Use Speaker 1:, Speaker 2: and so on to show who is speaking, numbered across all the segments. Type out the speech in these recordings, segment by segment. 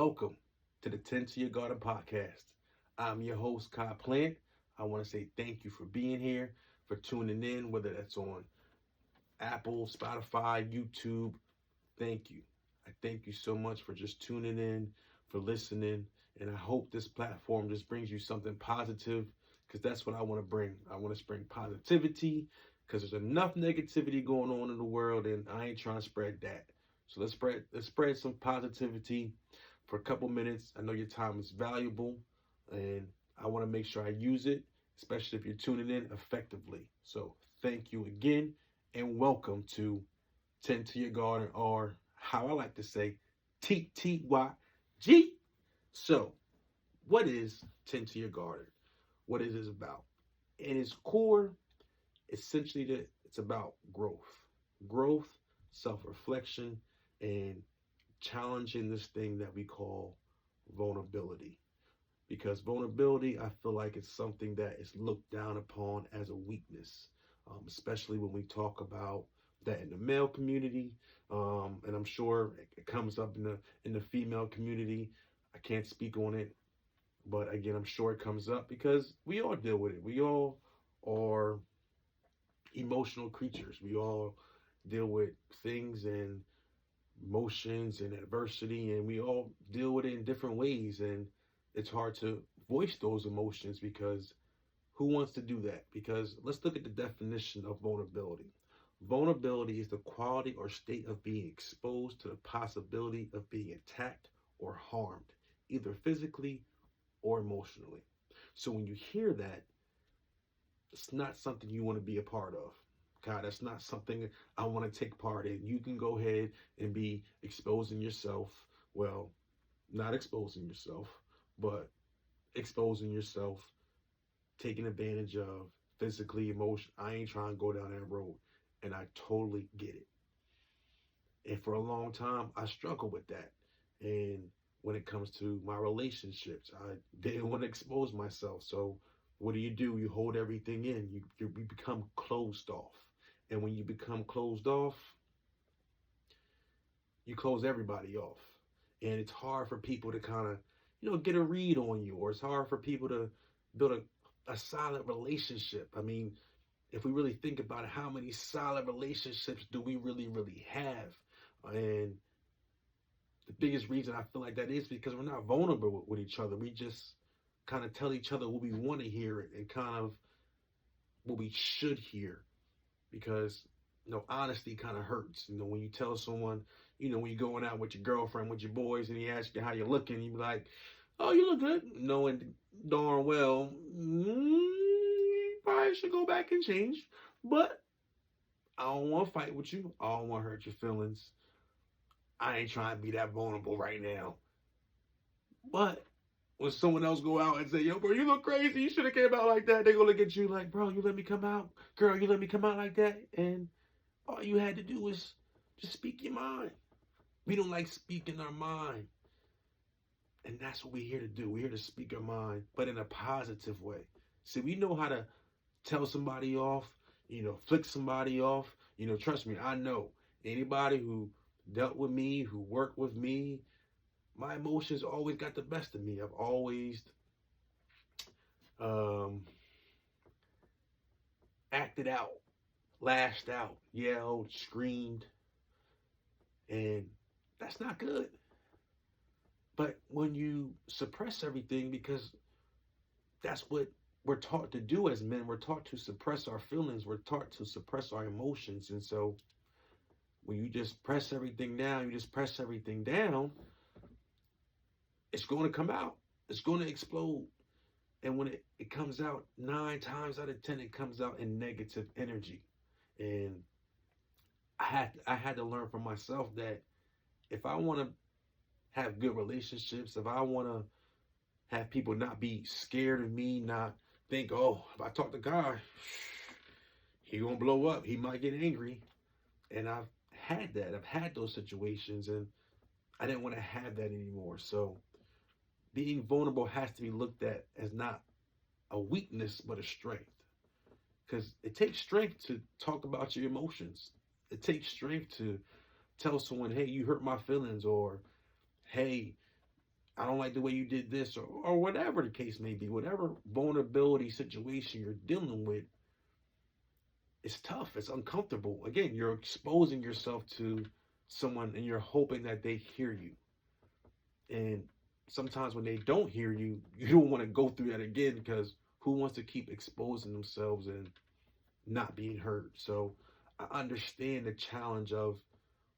Speaker 1: welcome to the Tend to Your Garden podcast. I'm your host, Kai Plant. I want to say thank you for being here, for tuning in, whether that's on Apple, Spotify, YouTube. Thank you. I thank you so much for just tuning in, for listening, and I hope this platform just brings you something positive because that's what I want to bring. I want to bring positivity because there's enough negativity going on in the world, and I ain't trying to spread that. So let's spread some positivity for a couple minutes. I know your time is valuable, and I want to make sure I use it, especially if you're tuning in effectively. So thank you again, and welcome to Tend to Your Garden, or how I like to say, TTYG. So, what is Tend to Your Garden? What is this about? In its core, essentially, it's about growth, self-reflection, and challenging this thing that we call vulnerability. Because vulnerability, I feel like it's something that is looked down upon as a weakness, especially when we talk about that in the male community, and I'm sure it comes up in the female community. I can't speak on it, but again, I'm sure it comes up because we all deal with it. We all are emotional creatures. We all deal with things and emotions and adversity, and we all deal with it in different ways. And it's hard to voice those emotions because who wants to do that? Because let's look at the definition of vulnerability. Vulnerability is the quality or state of being exposed to the possibility of being attacked or harmed, either physically or emotionally. So when you hear that, it's not something you want to be a part of. God, that's not something I want to take part in. You can go ahead and be exposing yourself. Well, not exposing yourself, but exposing yourself, taking advantage of physically, emotion. I ain't trying to go down that road. And I totally get it. And for a long time, I struggled with that. And when it comes to my relationships, I didn't want to expose myself. So what do? You hold everything in. You become closed off. And when you become closed off, you close everybody off. And it's hard for people to kind of, get a read on you, or it's hard for people to build a solid relationship. I mean, if we really think about it, how many solid relationships do we really, really have? And the biggest reason I feel like that is because we're not vulnerable with each other. We just kind of tell each other what we want to hear and kind of what we should hear because, honesty kind of hurts. When you tell someone, when you're going out with your girlfriend, with your boys, and he asks you how you're looking, you be like, oh, you look good. Knowing darn well, you probably should go back and change. But I don't want to fight with you. I don't want to hurt your feelings. I ain't trying to be that vulnerable right now. But when someone else go out and say, yo, bro, you look crazy. You should have came out like that. They gonna look at you like, bro, you let me come out. Girl, you let me come out like that. And all you had to do was just speak your mind. We don't like speaking our mind. And that's what we're here to do. We're here to speak our mind, but in a positive way. See, we know how to tell somebody off, flick somebody off. Trust me, I know anybody who dealt with me, who worked with me, my emotions always got the best of me. I've always um, acted out, lashed out, yelled, screamed, and that's not good. But when you suppress everything, because that's what we're taught to do as men, we're taught to suppress our feelings, we're taught to suppress our emotions. And so when you just press everything down, it's going to come out. It's going to explode. And when it comes out, 9 times out of 10, it comes out in negative energy. And I had to learn for myself that if I want to have good relationships, if I want to have people not be scared of me, not think, oh, if I talk to God, he gonna blow up. He might get angry. And I've had that. I've had those situations, and I didn't want to have that anymore. So being vulnerable has to be looked at as not a weakness, but a strength. Because it takes strength to talk about your emotions. It takes strength to tell someone, hey, you hurt my feelings, or hey, I don't like the way you did this, or whatever the case may be, whatever vulnerability situation you're dealing with, it's tough. It's uncomfortable. Again, you're exposing yourself to someone and you're hoping that they hear you. And sometimes when they don't hear you, you don't want to go through that again because who wants to keep exposing themselves and not being heard? So I understand the challenge of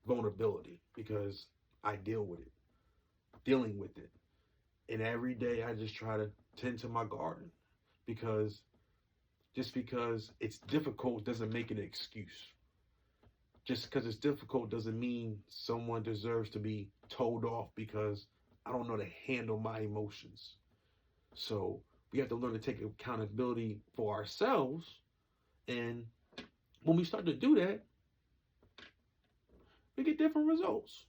Speaker 1: vulnerability because I dealing with it. And every day I just try to tend to my garden because just because it's difficult doesn't make it an excuse. Just because it's difficult doesn't mean someone deserves to be told off because I don't know to handle my emotions. So we have to learn to take accountability for ourselves. And when we start to do that, we get different results.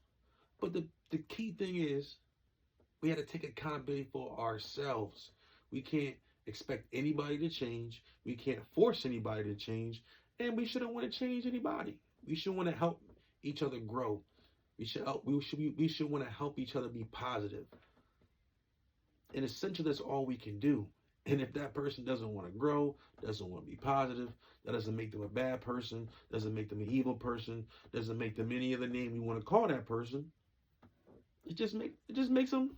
Speaker 1: But the key thing is we have to take accountability for ourselves. We can't expect anybody to change. We can't force anybody to change. And we shouldn't want to change anybody. We should want to help each other grow. We should want to help each other be positive. And essentially that's all we can do. And if that person doesn't want to grow, doesn't want to be positive, that doesn't make them a bad person, doesn't make them an evil person, doesn't make them any other name we want to call that person. It just makes them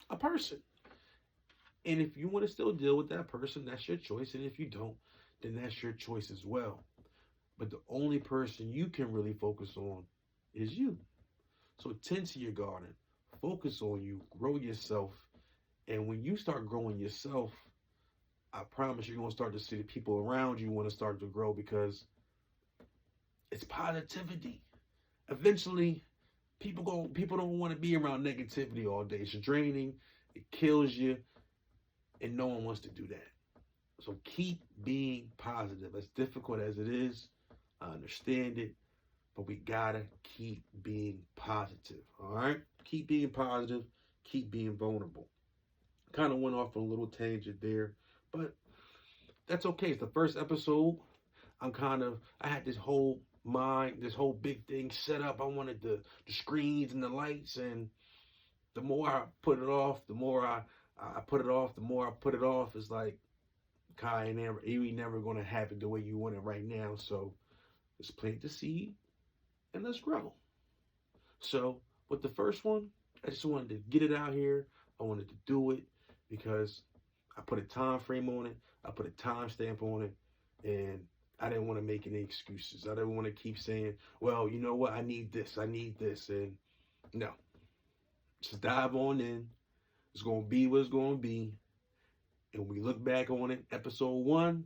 Speaker 1: a person. And if you want to still deal with that person, that's your choice. And if you don't, then that's your choice as well. But the only person you can really focus on is you. So tend to your garden, focus on you, grow yourself. And when you start growing yourself, I promise you're going to start to see the people around you want to start to grow because it's positivity. Eventually, people don't want to be around negativity all day. It's draining, it kills you, and no one wants to do that. So keep being positive. As difficult as it is, I understand it, but we gotta keep being positive. All right, keep being positive, keep being vulnerable. Kind of went off on a little tangent there, but that's okay. It's the first episode. I had this whole big thing set up. I wanted the screens and the lights, and the more I put it off, I put it off, the more I put it off. It's like, Kai, ain't never gonna happen the way you want it right now. So let's plant the seed and let's grow. So with the first one, I just wanted to get it out here. I wanted to do it because I put a time frame on it. I put a time stamp on it, and I didn't want to make any excuses. I didn't want to keep saying, well, you know what, I need this, and no. Just dive on in. It's gonna be what it's gonna be. And we look back on it, episode 1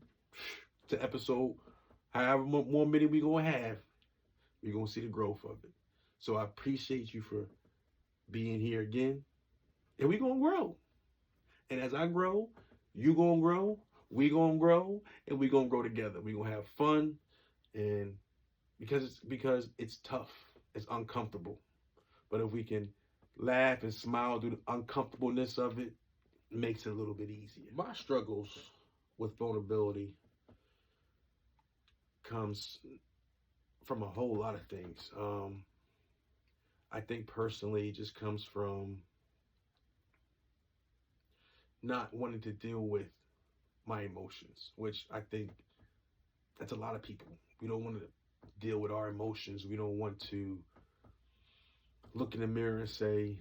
Speaker 1: to episode however more many we gonna have, we're gonna see the growth of it. So I appreciate you for being here again. And we gonna grow. And as I grow, you gonna grow, we gonna grow, and we gonna grow together. We gonna have fun, and because it's tough, it's uncomfortable. But if we can laugh and smile through the uncomfortableness of it, it makes it a little bit easier. My struggles with vulnerability comes from a whole lot of things. I think personally it just comes from not wanting to deal with my emotions, which I think that's a lot of people. We don't want to deal with our emotions. We don't want to look in the mirror and say,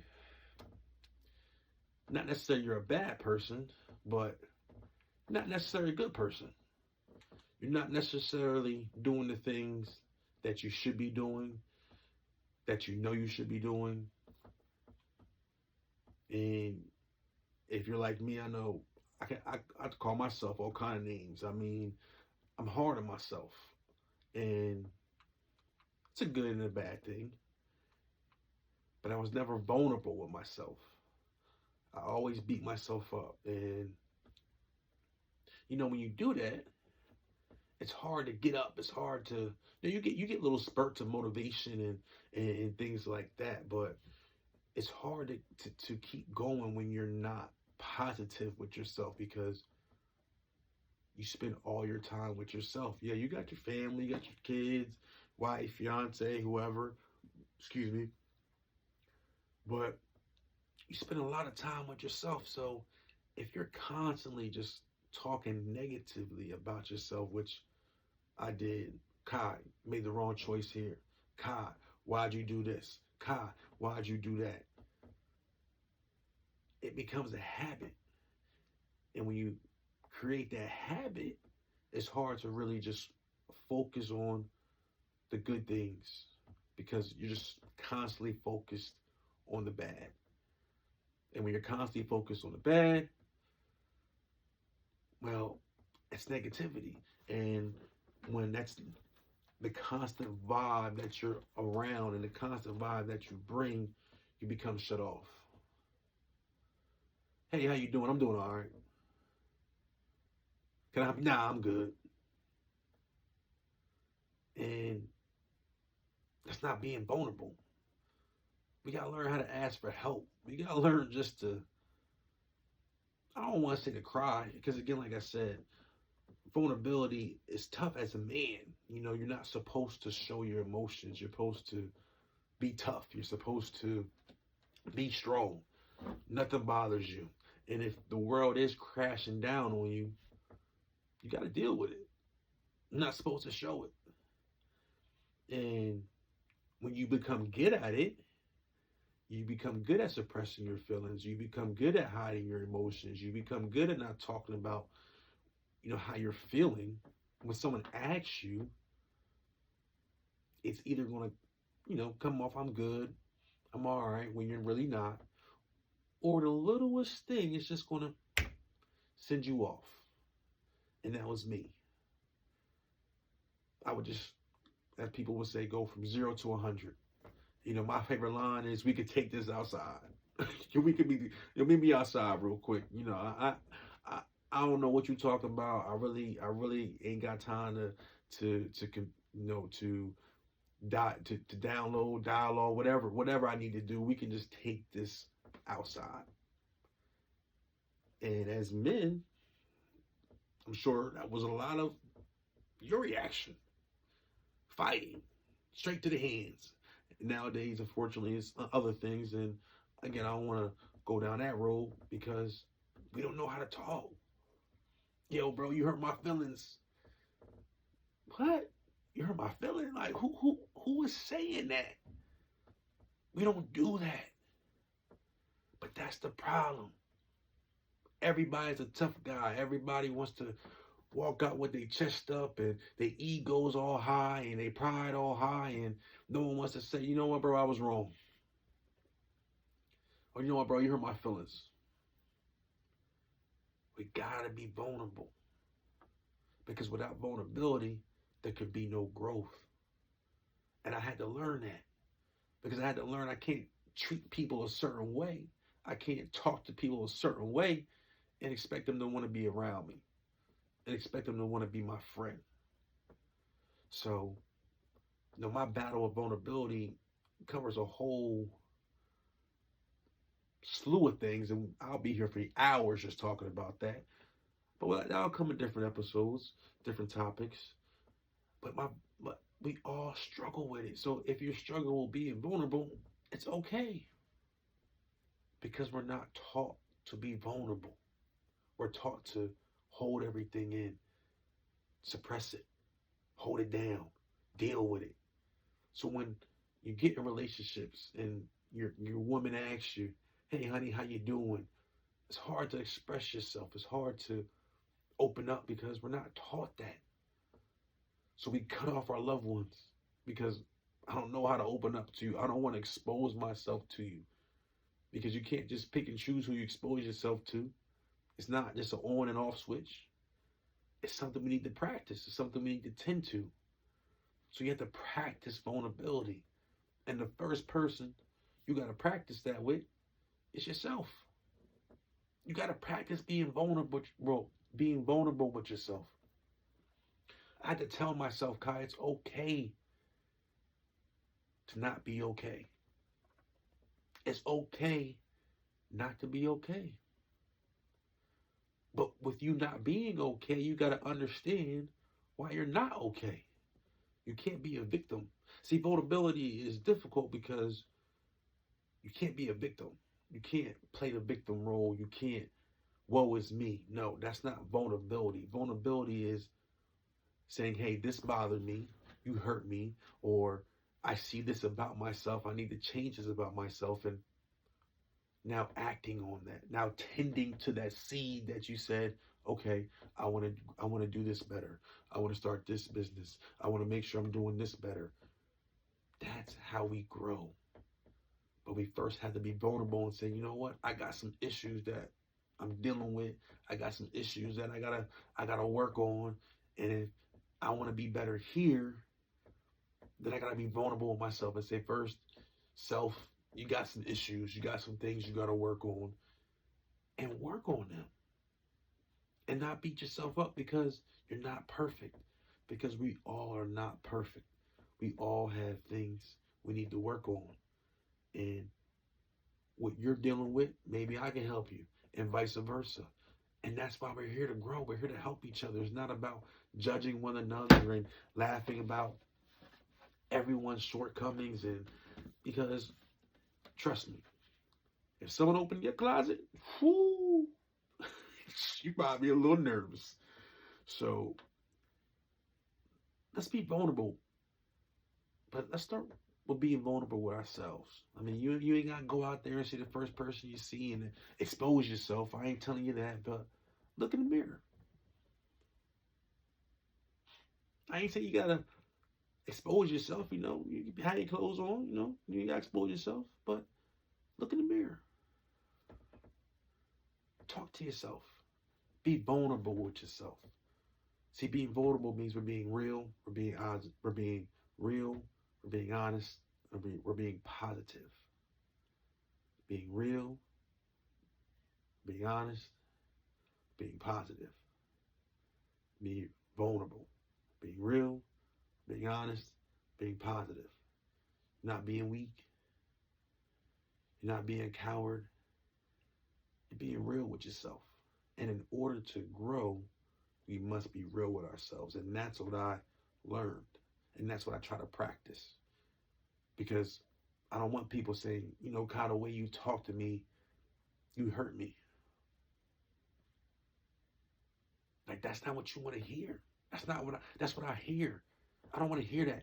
Speaker 1: not necessarily you're a bad person, but not necessarily a good person. You're not necessarily doing the things that you should be doing, that you know you should be doing. And if you're like me, I know I call myself all kind of names. I mean, I'm hard on myself, and it's a good and a bad thing. But I was never vulnerable with myself. I always beat myself up, and when you do that, it's hard to get up. It's hard to you get little spurts of motivation and things like that, but it's hard to keep going when you're not positive with yourself because you spend all your time with yourself. Yeah, you got your family, you got your kids, wife, fiance, whoever, excuse me. But you spend a lot of time with yourself. So if you're constantly just talking negatively about yourself, which I did, Kai made the wrong choice here. Kai, why'd you do this? Kai, why'd you do that? It becomes a habit. And when you create that habit, it's hard to really just focus on the good things because you're just constantly focused on the bad. And when you're constantly focused on the bad, well, it's negativity. And when that's the constant vibe that you're around and the constant vibe that you bring, you become shut off. Hey, how you doing? I'm doing all right. Can I help you? Nah, I'm good. And that's not being vulnerable. We gotta learn how to ask for help. We gotta learn just to, I don't want to say to cry, because again, like I said, vulnerability is tough as a man. You know, you're not supposed to show your emotions. You're supposed to be tough. You're supposed to be strong. Nothing bothers you. And if the world is crashing down on you, you got to deal with it. You're not supposed to show it. And when you become good at it, you become good at suppressing your feelings. You become good at hiding your emotions. You become good at not talking about, how you're feeling. When someone asks you, it's either going to, come off, I'm good, I'm all right, when you're really not. Or the littlest thing is just going to send you off. And that was me. I would just, as people would say, go from 0 to 100. My favorite line is, "We could take this outside." We could be, meet me outside real quick. I, I don't know what you're talking about. I really ain't got time to to download, dialogue, whatever I need to do. We can just take this outside. And as men, I'm sure that was a lot of your reaction, fighting, straight to the hands. Nowadays, unfortunately, it's other things. And again, I don't want to go down that road because we don't know how to talk. Yo, bro, you hurt my feelings. What? You hurt my feelings? Like who is saying that? We don't do that. But that's the problem. Everybody's a tough guy. Everybody wants to walk out with their chest up and their egos all high and their pride all high, and no one wants to say, you know what, bro, I was wrong. Or you know what, bro, you hurt my feelings. We gotta be vulnerable. Because without vulnerability, there could be no growth. And I had to learn that. Because I had to learn I can't treat people a certain way. I can't talk to people a certain way and expect them to want to be around me and expect them to want to be my friend. So, my battle of vulnerability covers a whole slew of things, and I'll be here for hours just talking about that. But that'll come in different episodes, different topics. But we all struggle with it. So if you're struggling with being vulnerable, it's okay. Because we're not taught to be vulnerable. We're taught to hold everything in, suppress it, hold it down, deal with it. So when you get in relationships and your woman asks you, "Hey honey, how you doing?" It's hard to express yourself. It's hard to open up because we're not taught that. So we cut off our loved ones because I don't know how to open up to you. I don't want to expose myself to you. Because you can't just pick and choose who you expose yourself to. It's not just an on and off switch. It's something we need to practice. It's something we need to tend to. So you have to practice vulnerability. And the first person you got to practice that with is yourself. You got to practice being vulnerable with yourself. I had to tell myself, Kai, it's okay to not be okay. It's okay not to be okay. But with you not being okay, you got to understand why you're not okay. You can't be a victim. See, vulnerability is difficult because you can't be a victim. You can't play the victim role. You can't, woe is me. No, that's not vulnerability. Vulnerability is saying, hey, this bothered me. You hurt me. Or I see this about myself. I need to change this about myself. And now acting on that. Now tending to that seed that you said, okay, I want to do this better. I want to start this business. I want to make sure I'm doing this better. That's how we grow. But we first have to be vulnerable and say, you know what? I got some issues that I'm dealing with. I got some issues that I gotta work on. And if I want to be better here, then I gotta be vulnerable with myself and say, first, self, you got some issues, you got some things you gotta work on, and work on them. And not beat yourself up because you're not perfect. Because we all are not perfect. We all have things we need to work on. And what you're dealing with, maybe I can help you, and vice versa. And that's why we're here to grow. We're here to help each other. It's not about judging one another and laughing about everyone's shortcomings. And because, trust me, if someone opened your closet, whoo, you might be a little nervous. So let's be vulnerable. But let's start with being vulnerable with ourselves. I mean, you ain't gotta go out there and see the first person you see and expose yourself. I ain't telling you that, but look in the mirror. I ain't saying you gotta expose yourself, you can have your clothes on, you gotta expose yourself, but look in the mirror. Talk to yourself. Be vulnerable with yourself. See, being vulnerable means we're being real, we're being honest, we're being real, we're being honest, we're being positive. Being real, being honest, being positive, being vulnerable, being real, being honest, being positive. You're not being weak. You're not being a coward. You're being real with yourself. And in order to grow, we must be real with ourselves. And that's what I learned. And that's what I try to practice. Because I don't want people saying, Kyle, the way you talk to me, you hurt me. Like, that's not what you want to hear. That's what I hear. I don't want to hear that.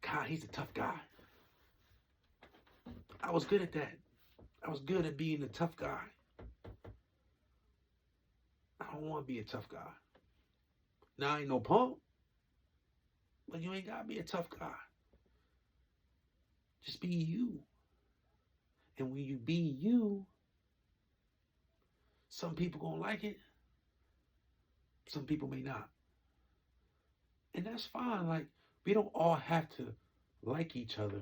Speaker 1: Kyle, he's a tough guy. I was good at that. I was good at being a tough guy. I don't want to be a tough guy. Now, I ain't no punk, but you ain't got to be a tough guy. Just be you. And when you be you, some people gonna like it. Some people may not. And that's fine. Like, we don't all have to like each other,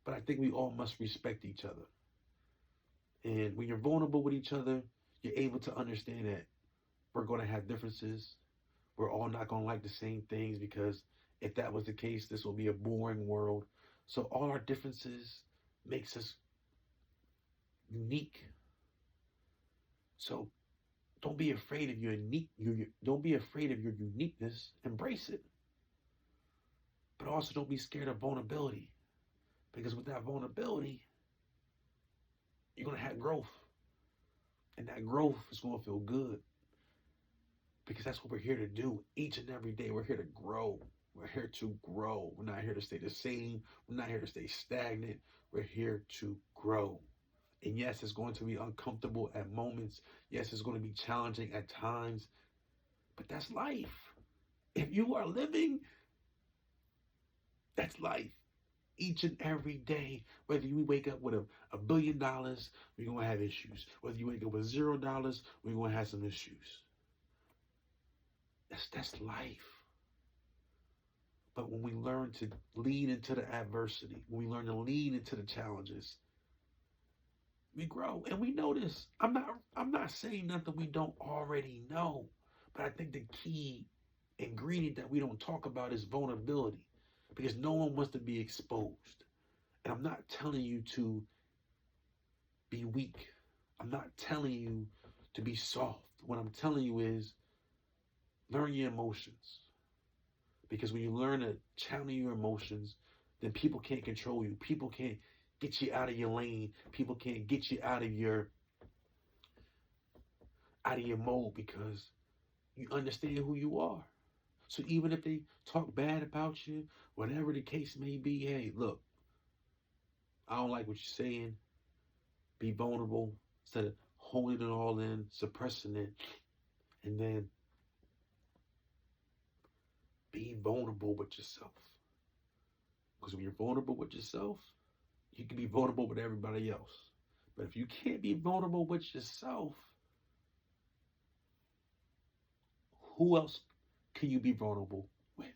Speaker 1: but I think we all must respect each other. And when you're vulnerable with each other, you're able to understand that we're going to have differences. We're all not going to like the same things, because if that was the case, this will be a boring world. So all our differences makes us unique. So don't be afraid of your unique. Don't be afraid of your uniqueness. Embrace it. But also don't be scared of vulnerability, because with that vulnerability, you're going to have growth. And that growth is going to feel good, because that's what we're here to do each and every day. We're here to grow. We're here to grow. We're not here to stay the same. We're not here to stay stagnant. We're here to grow. And yes, it's going to be uncomfortable at moments. Yes, it's going to be challenging at times. But that's life. If you are living, that's life. Each and every day, whether you wake up with $1 billion, we're going to have issues. Whether you wake up with $0, we're going to have some issues. That's life. But when we learn to lean into the adversity, when we learn to lean into the challenges, we grow. And we know this. I'm not saying nothing we don't already know. But I think the key ingredient that we don't talk about is vulnerability. Because no one wants to be exposed. And I'm not telling you to be weak. I'm not telling you to be soft. What I'm telling you is learn your emotions. Because when you learn to channel your emotions, then people can't control you. People can't get you out of your lane. People can't get you out of your mode because you understand who you are. So even if they talk bad about you, whatever the case may be, hey, look, I don't like what you're saying. Be vulnerable instead of holding it all in, suppressing it, and then be vulnerable with yourself. Because when you're vulnerable with yourself, you can be vulnerable with everybody else. But if you can't be vulnerable with yourself, who else can you be vulnerable with?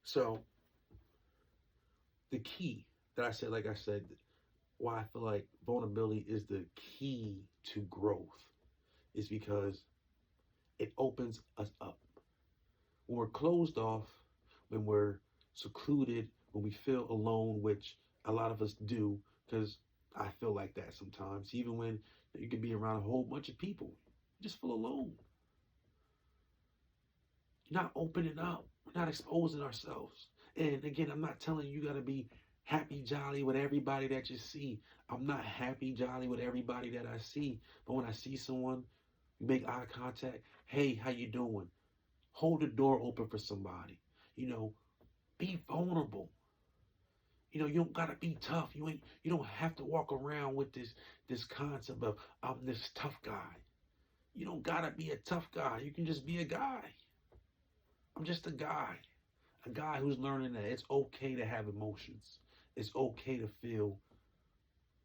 Speaker 1: So the key that I said, like I said, why I feel like vulnerability is the key to growth is because it opens us up. When we're closed off, when we're secluded, when we feel alone, which a lot of us do, because I feel like that sometimes, even when you can be around a whole bunch of people, you just feel alone. You're not opening up, we're not exposing ourselves. And again, I'm not telling you, you got to be happy, jolly with everybody that you see. I'm not happy, jolly with everybody that I see. But when I see someone, you make eye contact. Hey, how you doing? Hold the door open for somebody. You know, be vulnerable. You know, you don't gotta be tough. You don't have to walk around with this concept of I'm this tough guy. You don't gotta be a tough guy. You can just be a guy. I'm just a guy. A guy who's learning that it's okay to have emotions. It's okay to feel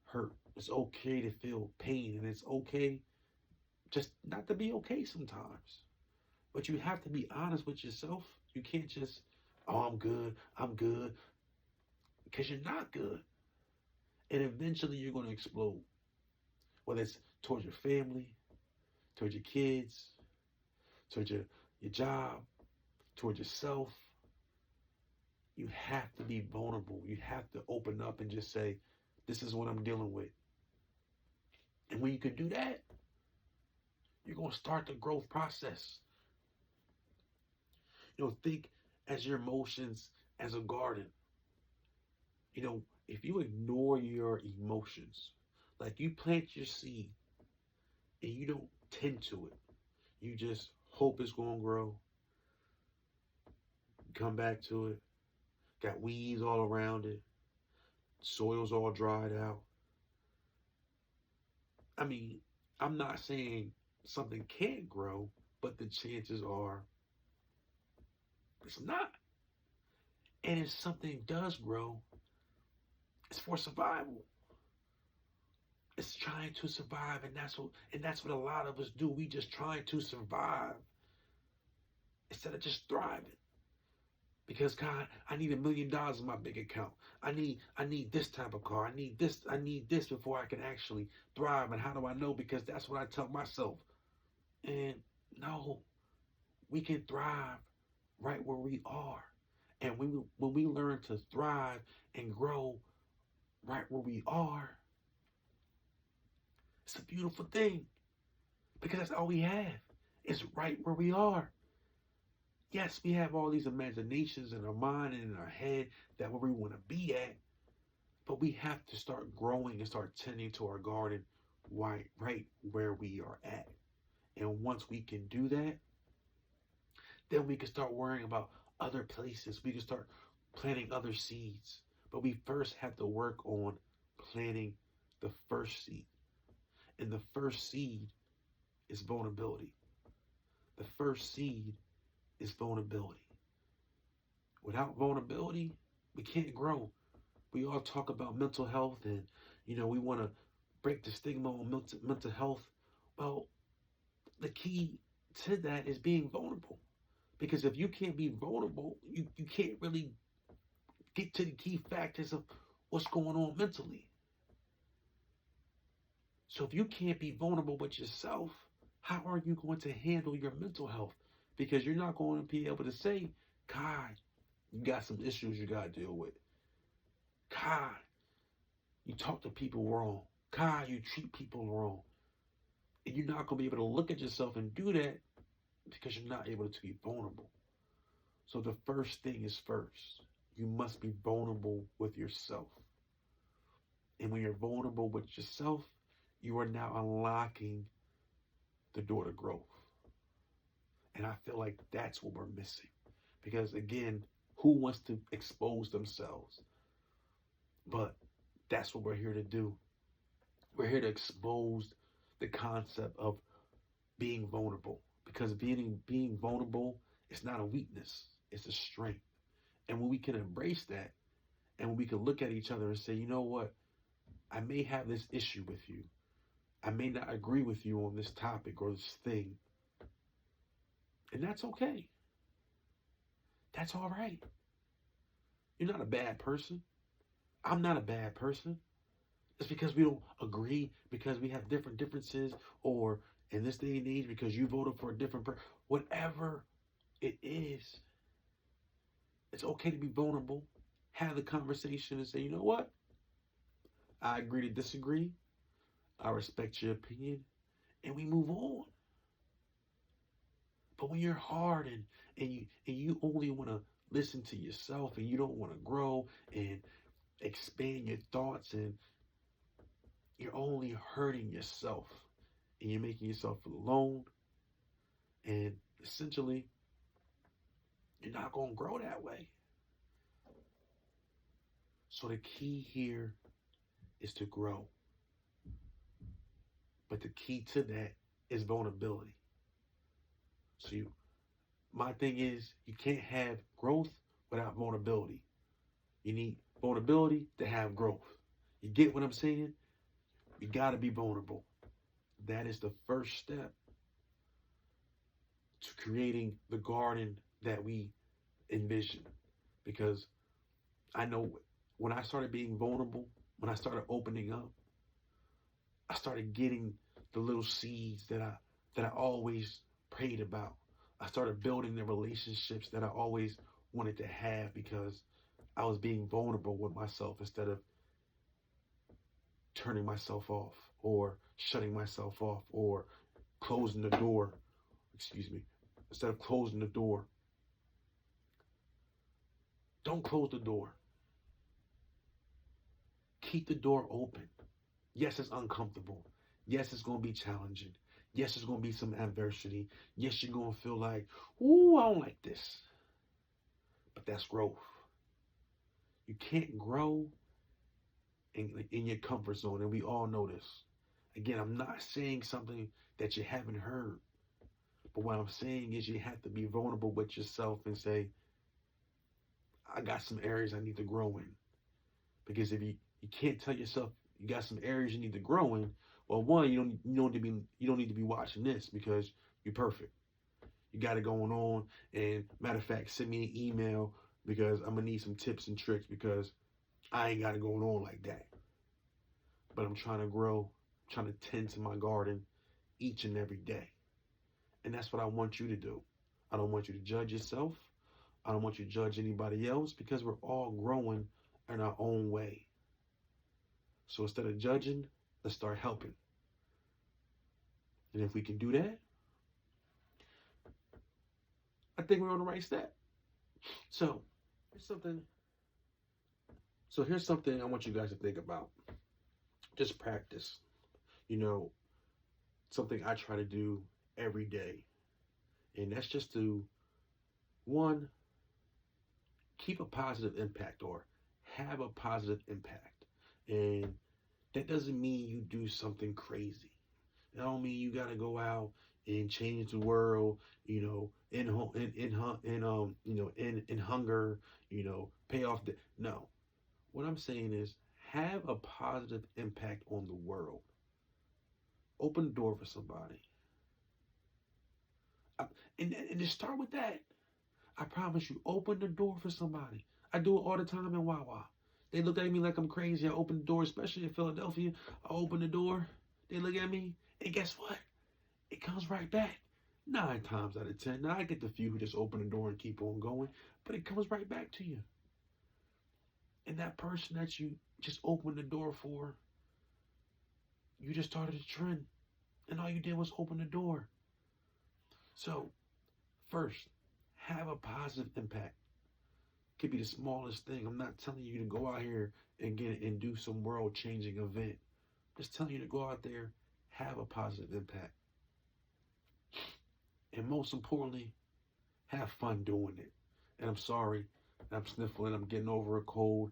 Speaker 1: hurt. It's okay to feel pain. And it's okay just not to be okay sometimes. But you have to be honest with yourself. You can't just, oh, I'm good, because you're not good. And eventually you're going to explode, whether it's towards your family, towards your kids, towards your job, towards yourself. You have to be vulnerable. You have to open up and just say, this is what I'm dealing with. And when you can do that, you're going to start the growth process. You know, think as your emotions as a garden. You know, if you ignore your emotions, like you plant your seed and you don't tend to it, you just hope it's going to grow, come back to it, got weeds all around it, soil's all dried out. I mean, I'm not saying something can't grow, but the chances are it's not. And if something does grow, it's for survival. It's trying to survive, and that's what a lot of us do. We just trying to survive instead of just thriving. Because God, I need $1 million in my bank account. I need this type of car. I need this before I can actually thrive. And how do I know? Because that's what I tell myself. And no, we can thrive right where we are. And when we learn to thrive and grow right where we are, it's a beautiful thing. Because that's all we have. It's right where we are. Yes, we have all these imaginations in our mind and in our head that where we want to be at, but we have to start growing and start tending to our garden right where we are at. And once we can do that, then we can start worrying about other places. We can start planting other seeds. But we first have to work on planting the first seed. And the first seed is vulnerability. The first seed is vulnerability. Without vulnerability, we can't grow. We all talk about mental health and, we want to break the stigma on mental health. Well, the key to that is being vulnerable. Because if you can't be vulnerable, you can't really get to the key factors of what's going on mentally. So if you can't be vulnerable with yourself, how are you going to handle your mental health? Because you're not going to be able to say, God, you got some issues you got to deal with. God, you talk to people wrong. God, you treat people wrong. And you're not going to be able to look at yourself and do that because you're not able to be vulnerable. So the first thing is first. you must be vulnerable with yourself. And when you're vulnerable with yourself, you are now unlocking the door to growth. And I feel like that's what we're missing. Because again, who wants to expose themselves? But that's what we're here to do. We're here to expose the concept of being vulnerable. Because being vulnerable is not a weakness, it's a strength. And when we can embrace that, and when we can look at each other and say, you know what, I may have this issue with you. I may not agree with you on this topic or this thing. And that's okay. That's all right. You're not a bad person. I'm not a bad person. It's because we don't agree, because we have different differences, or in this day and age, because you voted for a different person. Whatever it is, it's okay to be vulnerable. Have the conversation and say, you know what? I agree to disagree. I respect your opinion. And we move on. But when you're hard and you only want to listen to yourself and you don't want to grow and expand your thoughts, and you're only hurting yourself and you're making yourself feel alone, and essentially you're not going to grow that way. So the key here is to grow. But the key to that is vulnerability. So my thing is, you can't have growth without vulnerability. You need vulnerability to have growth. You get what I'm saying? You got to be vulnerable. That is the first step to creating the garden that we envision. Because I know when I started being vulnerable, when I started opening up, I started getting the little seeds that I always prayed about. I started building the relationships that I always wanted to have, because I was being vulnerable with myself instead of turning myself off or shutting myself off or closing the door. Excuse me. Instead of closing the door. Don't close the door. Keep the door open. Yes, it's uncomfortable. Yes, it's going to be challenging. Yes, there's going to be some adversity. Yes, you're going to feel like, ooh, I don't like this. But that's growth. You can't grow in your comfort zone, and we all know this. Again, I'm not saying something that you haven't heard. But what I'm saying is, you have to be vulnerable with yourself and say, I got some areas I need to grow in. Because if you can't tell yourself you got some areas you need to grow in, well, one, you don't need to be watching this, because you're perfect. You got it going on. And matter of fact, send me an email, because I'm gonna need some tips and tricks, because I ain't got it going on like that. But I'm trying to grow, trying to tend to my garden each and every day. And that's what I want you to do. I don't want you to judge yourself. I don't want you to judge anybody else, because we're all growing in our own way. So instead of judging, let's start helping. And if we can do that, I think we're on the right step. So here's something I want you guys to think about. Just practice. You know, something I try to do every day. And that's just to, one, keep a positive impact, or have a positive impact. And that doesn't mean you do something crazy. That don't mean you gotta go out and change the world, in hunger, pay off the. No, what I'm saying is, have a positive impact on the world. Open the door for somebody, and just start with that. I promise you, open the door for somebody. I do it all the time in Wawa. They look at me like I'm crazy. I open the door, especially in Philadelphia. I open the door. They look at me, and guess what? It comes right back. 9 times out of 10. Now, I get the few who just open the door and keep on going, but it comes right back to you. And that person that you just opened the door for, you just started a trend. And all you did was open the door. So, first, have a positive impact. Could be the smallest thing. I'm not telling you to go out here and get and do some world changing event. I'm just telling you to go out there, have a positive impact. And most importantly, have fun doing it. And I'm sorry, I'm sniffling, I'm getting over a cold.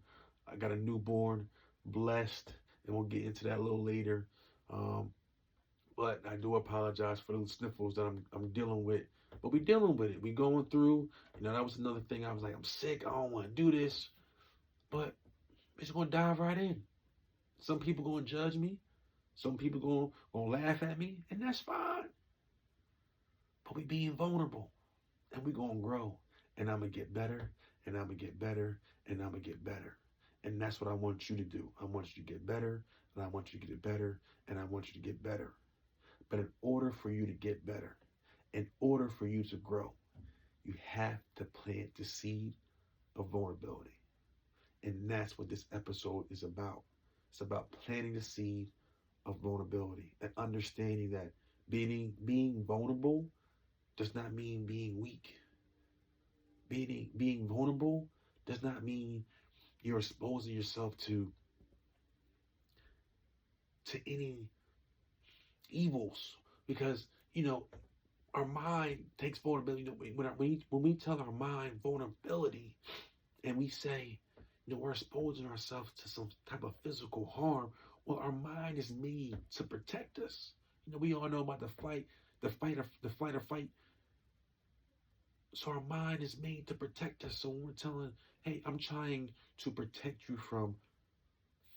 Speaker 1: I got a newborn, blessed, and we'll get into that a little later. Um, but I do apologize for the sniffles that I'm dealing with. But we dealing with it. We going through. That was another thing. I was like, I'm sick. I don't want to do this. But it's gonna dive right in. Some people gonna judge me. Some people gonna laugh at me, and that's fine. But we being vulnerable, and we gonna grow, and I'm gonna get better, and I'm gonna get better, and I'm gonna get better. And that's what I want you to do. I want you to get better, and I want you to get better, and I want you to get better. But in order for you to get better, in order for you to grow, you have to plant the seed of vulnerability. And that's what this episode is about. It's about planting the seed of vulnerability and understanding that being vulnerable does not mean being weak. Being vulnerable does not mean you're exposing yourself to any evils, because our mind takes vulnerability. When we tell our mind vulnerability and we say, we're exposing ourselves to some type of physical harm, well, our mind is made to protect us. We all know about the flight or fight. So our mind is made to protect us. So when we're telling, hey, I'm trying to protect you from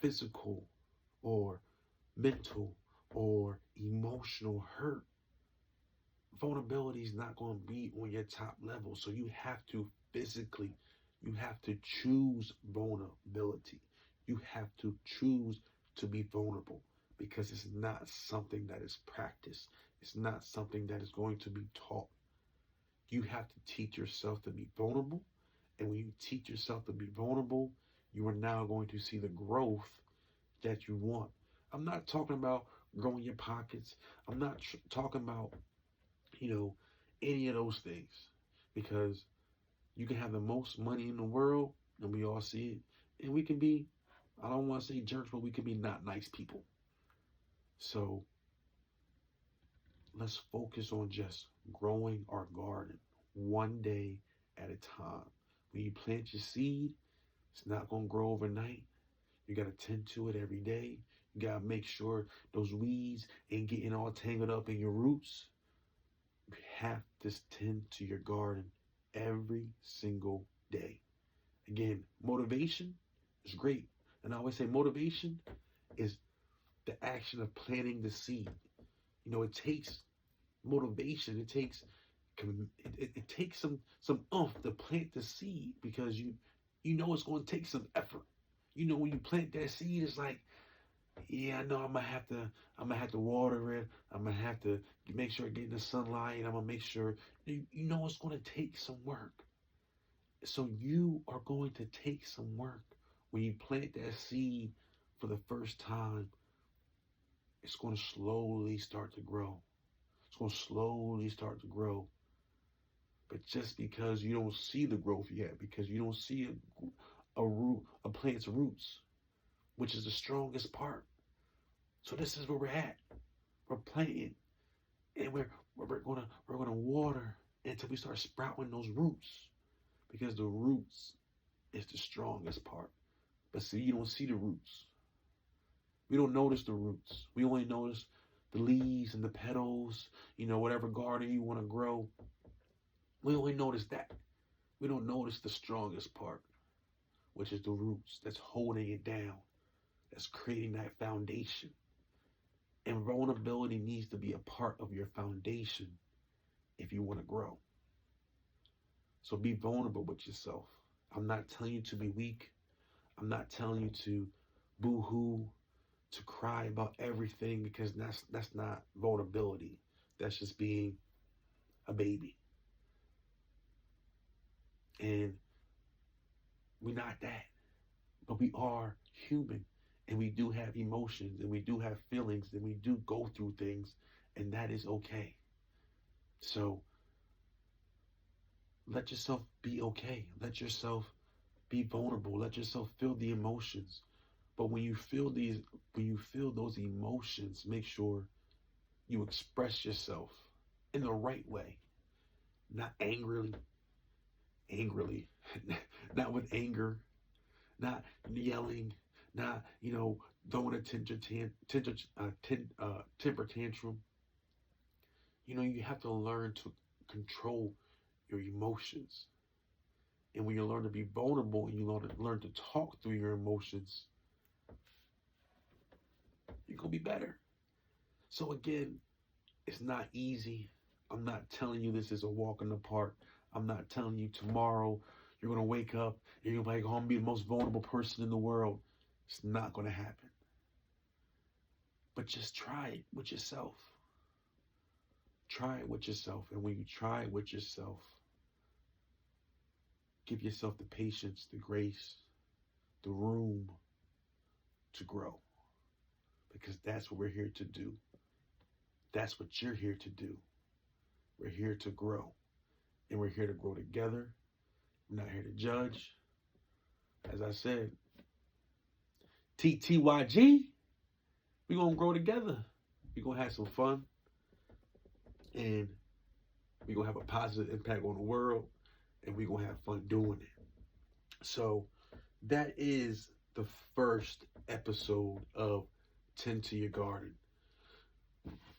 Speaker 1: physical or mental or emotional hurt, vulnerability is not going to be on your top level. So you have to choose vulnerability. You have to choose to be vulnerable, because it's not something that is practiced. It's not something that is going to be taught. You have to teach yourself to be vulnerable. And when you teach yourself to be vulnerable, you are now going to see the growth that you want. I'm not talking about growing your pockets. I'm not talking about, any of those things, because you can have the most money in the world, and we all see it, and we can be, I don't want to say jerks, but we can be not nice people. So let's focus on just growing our garden one day at a time. When you plant your seed, it's not going to grow overnight. You got to tend to it every day. You got to make sure those weeds ain't getting all tangled up in your roots. You have to tend to your garden every single day. Again, motivation is great. And I always say motivation is the action of planting the seed. It takes motivation. It takes some oomph to plant the seed, because it's going to take some effort. When you plant that seed, it's like, yeah, I know I'm gonna have to water it. I'm gonna have to make sure it gets the sunlight. I'm gonna make sure it's going to take some work. So you are going to take some work. When you plant that seed for the first time, it's going to slowly start to grow. It's going to slowly start to grow. But just because you don't see the growth yet, because you don't see a plant's roots, which is the strongest part. So this is where we're at. We're planting, and we're gonna water until we start sprouting those roots, because the roots is the strongest part. But see, you don't see the roots. We don't notice the roots. We only notice the leaves and the petals, whatever garden you want to grow. We only notice that. We don't notice the strongest part, which is the roots that's holding it down, that's creating that foundation. And vulnerability needs to be a part of your foundation if you want to grow. So be vulnerable with yourself. I'm not telling you to be weak. I'm not telling you to boo-hoo, to cry about everything, because that's not vulnerability. That's just being a baby. And we're not that. But we are human, and we do have emotions, and we do have feelings, and we do go through things, and that is okay. So let yourself be okay. Let yourself Be vulnerable. Let yourself feel the emotions. But when you feel those emotions, make sure you express yourself in the right way, not angrily, not with anger, not yelling, not throwing a temper tantrum. You have to learn to control your emotions. And when you learn to be vulnerable and you learn to talk through your emotions, you're going to be better. So, again, it's not easy. I'm not telling you this is a walk in the park. I'm not telling you tomorrow you're going to wake up and you're like, oh, I'm going to be the most vulnerable person in the world. It's not going to happen. But just try it with yourself. Try it with yourself. And when you try it with yourself, give yourself the patience, the grace, the room to grow. Because that's what we're here to do. That's what you're here to do. We're here to grow. And we're here to grow together. We're not here to judge. As I said, TTYG, we're going to grow together. We're going to have some fun. And we're going to have a positive impact on the world. And we're going to have fun doing it. So that is the first episode of Tend to Your Garden.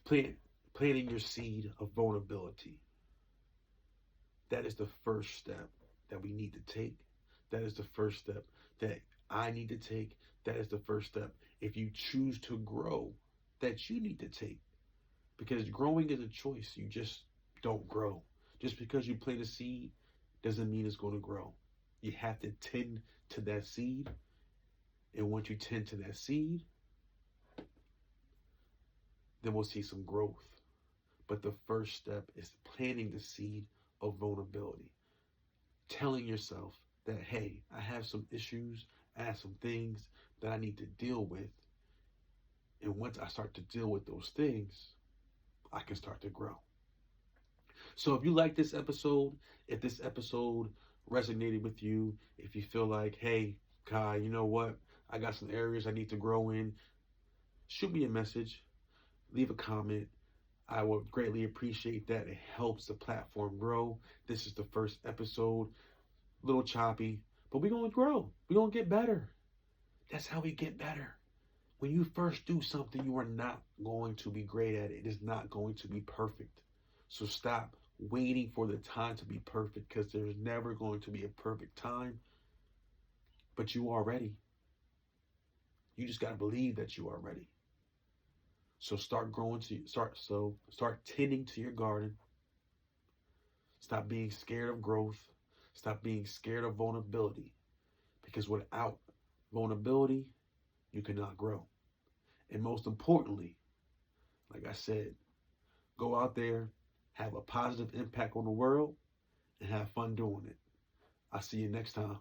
Speaker 1: Planting your seed of vulnerability. That is the first step that we need to take. That is the first step that I need to take. That is the first step, if you choose to grow, that you need to take. Because growing is a choice. You just don't grow. Just because you plant a seed doesn't mean it's going to grow. You have to tend to that seed. And once you tend to that seed, then we'll see some growth. But the first step is planting the seed of vulnerability. Telling yourself that, hey, I have some issues, I have some things that I need to deal with. And once I start to deal with those things, I can start to grow. So if you like this episode, if this episode resonated with you, if you feel like, hey, Kai, you know what? I got some areas I need to grow in, shoot me a message, leave a comment. I would greatly appreciate that. It helps the platform grow. This is the first episode, a little choppy, but we're going to grow. We're going to get better. That's how we get better. When you first do something, you are not going to be great at it. It is not going to be perfect. So stop waiting for the time to be perfect, because there's never going to be a perfect time, but you are ready. You just got to believe that you are ready. So start tending to your garden. Stop being scared of growth. Stop being scared of vulnerability. Because without vulnerability, you cannot grow. And most importantly, like I said, go out there, have a positive impact on the world, and have fun doing it. I'll see you next time.